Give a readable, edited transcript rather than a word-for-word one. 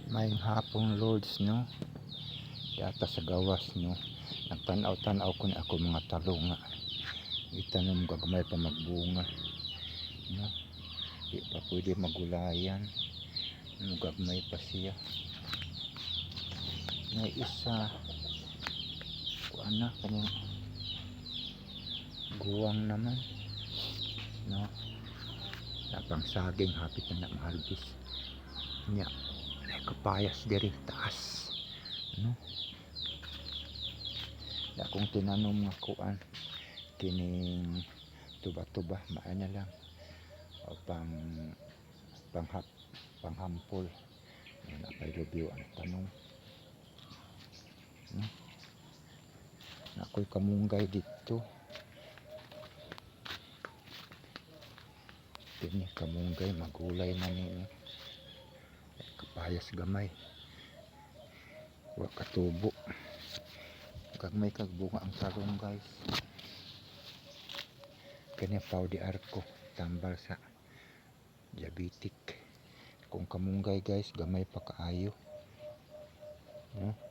May hapong lords no, yata sa gawas no, nagtanaw-tanaw ko na ako mga talong nga itanom gagmay pa magbunga no, di pa pwede magulayan no, gagmay pa siya. May isa kuan na kanyang guwang naman no, napang saging hapit na mahalbis nya. May kapayas diri taas no, na akong tinanom nga kuan kining tuba-tuba maana lang o panghampol na pay lubyo ang tanom no? Na ako'y kamunggay dito, ini kamunggay magulay na ni kapayas gamay wa katubo gagmay kag bunga ang talong guys. Kanya pau di arko tambal sa diabetic kung kamunggay guys gamay pa kaayo no.